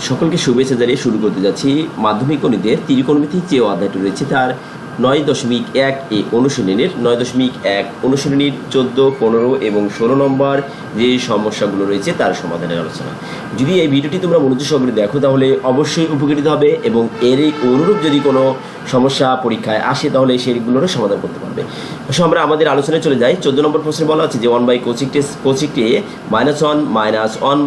সকলকে শুভেচ্ছা জানিয়ে শুরু করতে যাচ্ছি মাধ্যমিক গণিতের ত্রিকোণমিতি যে অধ্যায়টি রয়েছে তার 9.1 এ অনুশীলনীর 9.1 অনুশীলনীর 14, 15 এবং 16 নম্বর যে সমস্যাগুলো রয়েছে তার সমাধানের আলোচনা। যদি এই ভিডিওটি তোমরা মনোযোগ সহকারে দেখো তাহলে অবশ্যই উপকৃত হবে এবং এর অনুরূপ যদি কোনো সমস্যা পরীক্ষায় আসে তাহলে সেইগুলোরও সমাধান করতে পারবে। আমরা আমাদের আলোচনায় চলে যাই। 14 নম্বর প্রশ্নে বলা আছে যে 1/cosec a -1 -1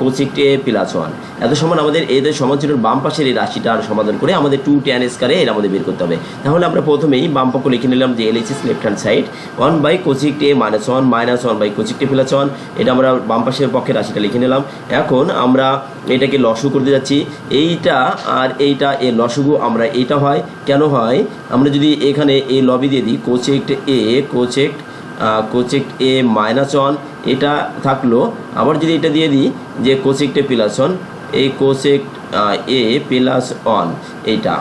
cosec a +1 এত সমান আমাদের এদের সমান্তরাল বাম পাশের এই রাশিটার সমাধান করে আমাদের 2 tan স্কয়ারে এর আমাদের বের করতে হবে। তাহলে আমরা প্রথমেই বাম পক্ষ লিখে নিলাম যে LHS left hand side 1/cosec a -1 -1/cosec a +1 এটা আমরা বাম পাশের পক্ষে রাশিটা লিখে নিলাম। এখন আমরা এটাকে লসগু করতে যাচ্ছি। এইটা আর এইটা এর লসগু আমরা এইটা হয় কেন হয় আমরা যদি এখানে এই লবি দিয়ে দিই cosec a -1 এটা থাকলো। আবার যদি এটা দিয়ে দিই যে cosec a +1 এই cosec a +1 এইটা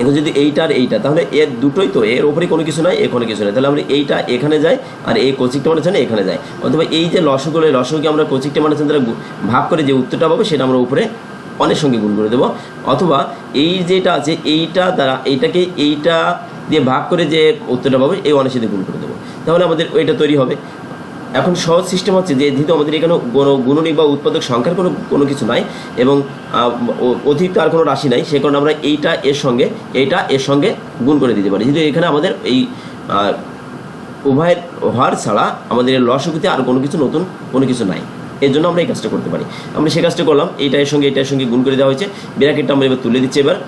এখন যদি এইটা আর এইটা তাহলে এর দুটোই তো এর উপরে কোনো কিছু নাই এখানে কিছু নাই তাহলে আমরা এইটা এখানে যাই আর এই cosecটা মানে জানি এখানে যায় অথবা এই যে লসগুলো লসগুকে আমরা cosecটা মানে দ্বারা ভাগ করে যে উত্তরটা পাবো সেটা আমরা উপরে অনেক সঙ্গে গুণ করে দেবো অথবা এই যেটা আছে এইটা দ্বারা এইটাকে এইটা দিয়ে ভাগ করে যে উত্তরটা পাবো এই অনেক সাথে গুণ করে দেবো তাহলে আমাদের ওইটা তৈরি হবে। এখন সহজ সিস্টেম হচ্ছে যে যেহেতু আমাদের এখানে গুণনী বা উৎপাদক সংখ্যার কোনো কিছু নাই এবং অতিরিক্ত আর কোনো রাশি নাই সে কারণে আমরা এইটা এর সঙ্গে গুণ করে দিতে পারি। যেহেতু এখানে আমাদের এই উভয়ের হর ছাড়া আমাদের লসগুতে আর কোনো কিছু নতুন কোনো কিছু নাই এর জন্য আমরা এই কাজটা করতে পারি। আমরা সেই কাজটা করলাম এটার সঙ্গে গুণ করে দেওয়া হয়েছে। ব্র্যাকেটটা আমরা এবার তুলে দিচ্ছি। এবার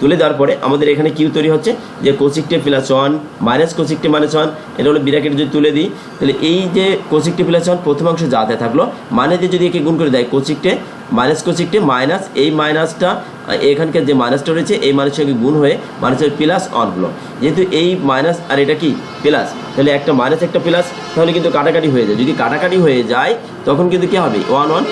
তুলে দেওয়ার পরে আমাদের এখানে কিউ তৈরি হচ্ছে যে cosec a +1 -cosec a -1 এটা হলো ব্র্যাকেট যদি তুলে দিই তাহলে এই যে cosec a +1 প্রথম অংশ যাতে থাকলো মানে দিয়ে যদি একে গুণ করে দেয় cosec a -cosec a minus এই মাইনাসটা এখানকার যে মাইনাসটা রয়েছে এই মাইনাসের সঙ্গে গুণ হয়ে মাইনাসের +1 হলো। যেহেতু এই মাইনাস আর এটা কি প্লাস তাহলে একটা মাইনাস একটা প্লাস তাহলে কিন্তু কাটাকাটি হয়ে যায়। যদি কাটাকাটি হয়ে যায় তখন কিন্তু কী হবে 1 1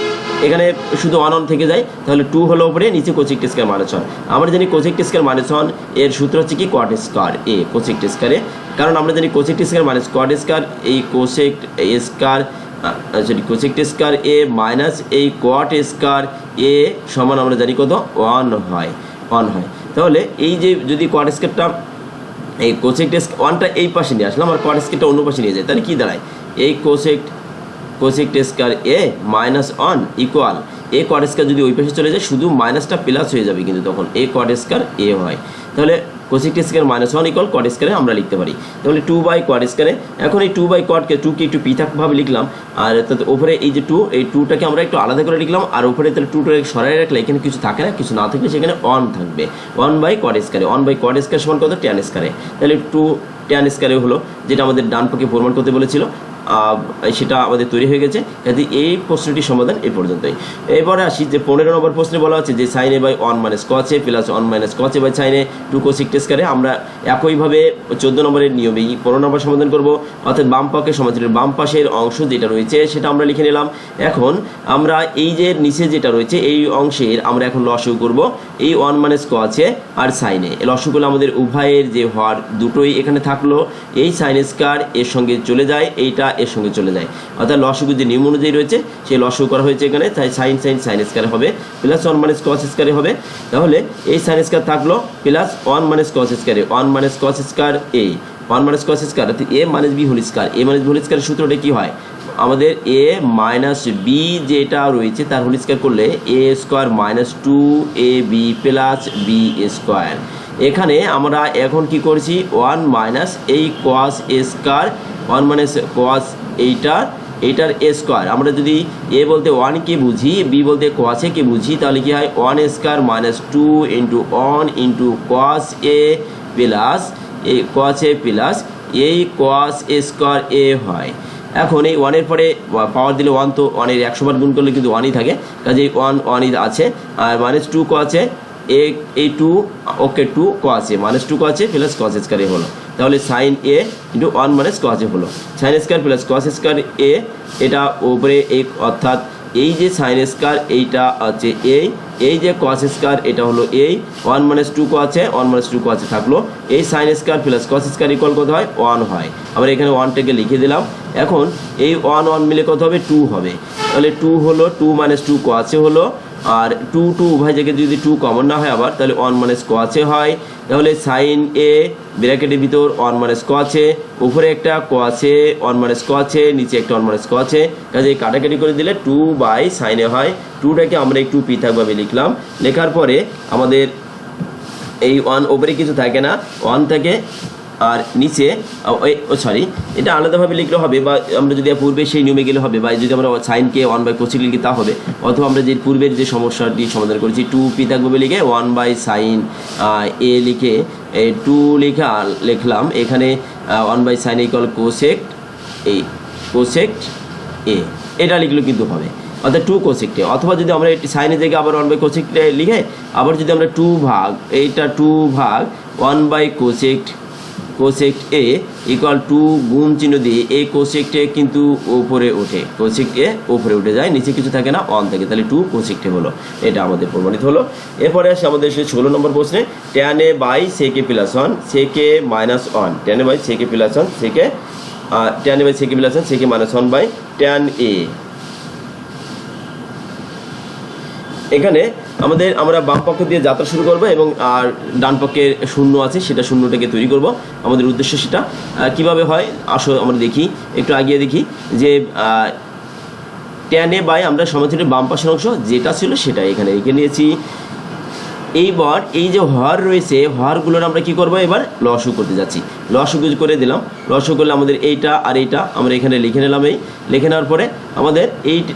এখানে শুধু 1 1 থেকে যায় তাহলে 2 হলো উপরে নিচে cosec a² -1 আমরা জানি cosec a² -1 এর সূত্র হচ্ছে কি cot square a cosec a স্কয়ারে কারণ আমরা জানি cosec a² - cot স্কয়ার এই cosec a square cosec a square a minus এই cot স্কয়ার a সমান আমরা জানি কত 1 হয় তাহলে এই যে যদি cot স্কয়ারটা এই cosec a 1টা এই পাশে নিয়ে আসলাম আর cot স্কয়ারটা অন্য পাশে নিয়ে যায় তাহলে কি দাঁড়ায় এই cosec a square a -1 equal a cot square যদি ওই পাশে চলে যায় শুধু মাইনাসটা প্লাস হয়ে যাবে কিন্তু তখন a cot স্কয়ার a হয়। তাহলে cosec a square -1 equal cot স্কয়ারে আমরা লিখতে পারি তাহলে 2/cot স্কয়ারে এখন এই 2/cot কে 2 কে একটু পৃথকভাবে লিখলাম আর উপরে এই যে 2 এই 2টাকে আমরা একটু আলাদা করে লিখলাম আর উপরে তাহলে 2টাকে সরাই রাখলে এখানে কিছু থাকে না কিছু না থাকলে সেখানে 1 থাকবে 1/cot স্কয়ারে 1/cot স্কয়ার সমান কত tan স্কয়ারে তাহলে 2 tan স্কয়ারে হলো যেটা আমাদের ডান পক্ষে প্রমাণ করতে বলেছিল সেটা আমাদের তৈরি হয়ে গেছে। কাজে এই প্রশ্নটির সমাধান এই পর্যন্তই। এবারে আসি যে 15 নম্বর প্রশ্নে বলা আছে যে sin a / 1 - cos a +1 - cos a / sin a 2 cosec a স্কয়ারে আমরা একইভাবে 14 নম্বরের নিয়মেই 15 নম্বর সমাধান করব অর্থাৎ বাম পক্ষে সমান্তরাল বাম পাশের অংশ যেটা রয়েছে সেটা আমরা লিখে নিলাম। এখন আমরা এই যে নিচে যেটা রয়েছে এই অংশের আমরা এখন লসগু করব এই 1 - cos a R sin a লসগু করলে আমাদের উভয়ের যে হর দুটোই এখানে থাকলো এই sin স্কয়ার এর সঙ্গে চলে যায় এইটা এর সঙ্গে চলে যায় অর্থাৎ লসগু যে নিয়ম অনুযায়ী রয়েছে সেই লসগু করা হয়েছে এখানে তাই sin স্কয়ার হবে +1 - cos স্কয়ারে হবে। তাহলে এই sin স্কয়ার থাকলো +1 - cos স্কয়ারে 1 - cos square a 1 - cos square অর্থাৎ a - b whole square a - b whole স্কয়ারের সূত্রটা কি হয় আমাদের a - b যেটা রয়েছে তার হোল স্কয়ার করলে a² - 2ab + b স্কয়ার। এখানে আমরা এখন কি করছি 1 - এই cos a স্কয়ার 1 - cos এইটার a স্কয়ার আমরা যদি a বলতে 1 কে বুঝি b বলতে cos a কে বুঝি তাহলে কি হয় 1² - 2 × 1 × cos a প্লাস এই cos a প্লাস এই cos a স্কয়ার a হয়। এখন এই 1 এর পরে পাওয়ার দিলে 1 তো 1 এর 100 বার গুণ করলে কিন্তু 1ই থাকে কাজে 1 আছে আর -2 cos a এই 2 ওকে 2 cos a -2 cos a plus cos square a হলো তাহলে sin a × 1 - cos a হলো sin square plus cos square a এটা উপরে এই অর্থাৎ এই যে sin স্কয়ার এইটা আছে এই যে কস স্কয়ার এটা হলো এই 1 মাইনাস 2 কো আছে 1 মাইনাস 2 কো আছে থাকলো, এই sine square plus cos square equal কত হয় 1 হয়। আমরা এখানে 1টাকে লিখে দিলাম। এখন এই 1 1 মিলে কত হবে 2 হবে, তাহলে 2 হলো 2 মাইনাস 2 কো আছে হলো, আর 2 2 উভয় জায়গায় যদি 2 কমন না হয় আবার তাহলে 1 মাইনাস কো আছে হয়। তাহলে সাইন এ ব্র্যাকেটের ভিতর 1 মাইনাস কো আছে, উপরে একটা কো আছে 1 মাইনাস কো আছে, নিচে একটা 1 মাইনাস কো আছে, কাজে কাটাকাটি করে দিলে 2 বাই সাইন এ হয়। 2টাকে আমরা একটু পৃথকভাবে লিখলাম, লেখার পরে আমাদের এই 1 উপরে কিছু থাকে না, 1 থাকে, আর নিচে সরি এটা আলাদাভাবে লিখলে হবে, বা আমরা যদি পূর্বে সেই নিয়মে গেলে হবে, বা যদি আমরা সাইনকে 1 বাই কোসেক লিখি তা হবে, অথবা আমরা যে পূর্বের যে সমস্যাটি সমাধান করেছি 2 পৃথকভাবে লিখে 1 বাই সাইন এ লিখে 2 লিখলাম, এখানে 1 by sine equal cosec A এটা লিখলেও কিন্তু হবে, অর্থাৎ 2 কোসেক এ। অথবা যদি আমরা সাইনের জায়গায় আবার 1 বাই কোসেক লিখে আবার যদি আমরা 2 ভাগ 1 বাই কোসেক এ ইকুয়াল 2 গুণ চিহ্ন দিয়ে এই কোসেক এ কিন্তু উপরে ওঠে, কোসেক এ উপরে উঠে যায়, নিচে কিছু থাকে না 1 থাকে, তাহলে 2 কোসেক এ হলো, এটা আমাদের প্রমাণিত হলো। এরপরে আসে আমাদের 16 নম্বর প্রশ্নে, tan a by sec a plus 1 sec a minus 1 tan a by sec a plus 1 sec a tan a by sec a plus 1 sec a minus 1 by tan a। এখানে আমরা বাম পক্ষ দিয়ে যাত্রা শুরু করব এবং আর ডান পক্ষে শূন্য আছে সেটা শূন্যটাকে তৈরি করব, আমাদের উদ্দেশ্য সেটা। কিভাবে হয় আসো আমরা দেখি, একটু আগিয়ে দেখি যে tan a বাই আমরা সমান্তরালের বাম পাশের অংশ যেটা ছিল সেটা এখানে রেখে নিয়েছি। এইবার এই যে হর রয়েছে হরগুলোর আমরা কি করব, এবার লসগু করতে যাচ্ছি, লসগু করে দিলাম, লসগু করলে আমাদের এইটা আর এইটা আমরা এখানে লিখে নিলাম, এই লিখে নেওয়ার পরে আমাদের এইটা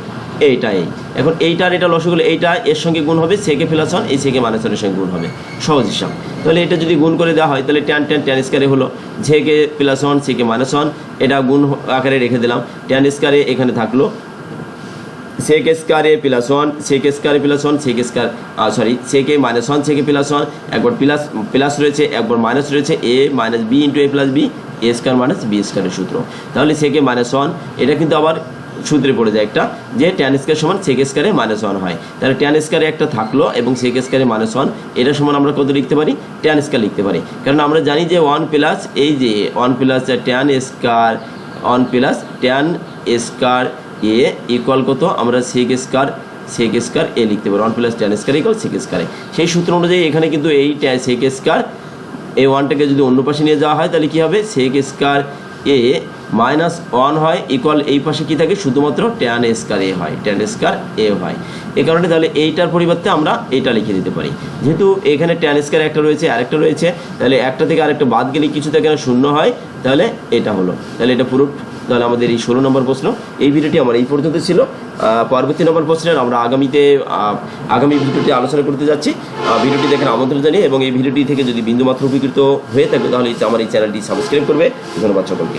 এখন এইটা আর এটা লসগু করলে এইটা এর সঙ্গে গুণ হবে sec a প্লাস 1, এই sec a মাইনাস 1 এর সঙ্গে গুণ হবে, সহজ হিসাব। তাহলে এটা যদি গুণ করে দেওয়া হয় তাহলে tan স্কয়ারে হলো sec a plus 1 sec a minus 1, এটা গুণ আকারে রেখে দিলাম, tan স্কয়ারে এখানে থাকলো sec a স্কয়ারে প্লাস 1 sec a স্কয়ারে plus 1 sec a minus 1 sec a plus 1, একবার প্লাস রয়েছে একবার মাইনাস রয়েছে, a minus b into a plus b a square minus b স্কয়ারের সূত্র। তাহলে sec a মাইনাস 1 এটা কিন্তু আবার সূত্রে পড়ে যায় একটা, যে tan স্কয়ার সমান sec স্কয়ারে মাইনাস 1 হয়, তাহলে tan স্কয়ারে একটা থাকলো এবং sec স্কয়ারে মাইনাস 1 এটা সমান আমরা কত লিখতে পারি, tan স্কয়ার লিখতে পারি, কারণ আমরা জানি যে 1 প্লাস এই যে 1 plus tan square 1 plus tan square A equal কত, আমরা sec স্কয়ার এ লিখতে পারি, 1 plus tan square equal sec square A. সেই সূত্র অনুযায়ী এখানে কিন্তু এই sec স্কয়ার এই 1টাকে যদি অন্য পাশে নিয়ে যাওয়া হয় তাহলে কি হবে, sec স্কয়ার এ মাইনাস 1 হয় ইকুয়াল এই পাশে কি থাকে শুধুমাত্র tan স্কয়ার এ হয়, tan স্কয়ার এ হয়। এই কারণে তাহলে এইটার পরিবর্তে আমরা এটা লিখে দিতে পারি, যেহেতু এখানে tan স্কয়ার একটা রয়েছে আরেকটা রয়েছে, তাহলে একটা থেকে আরেকটা বাদ গেলে কিছু থাকে না শূন্য হয়, তাহলে এটা হলো, তাহলে এটা পুরো। তাহলে আমাদের এই 16 নম্বর প্রশ্ন, এই ভিডিওটি আমার এই পর্যন্ত ছিল। পরবর্তী নম্বর প্রশ্নের আমরা আগামী ভিডিওতে আলোচনা করতে যাচ্ছি। ভিডিওটি দেখার আমন্ত্রণ জানিয়ে এবং এই ভিডিওটি থেকে যদি বিন্দুমাত্র উপকৃত হয়ে থাকে তাহলে আমার এই চ্যানেলটি সাবস্ক্রাইব করবে। ধন্যবাদ সকলকে।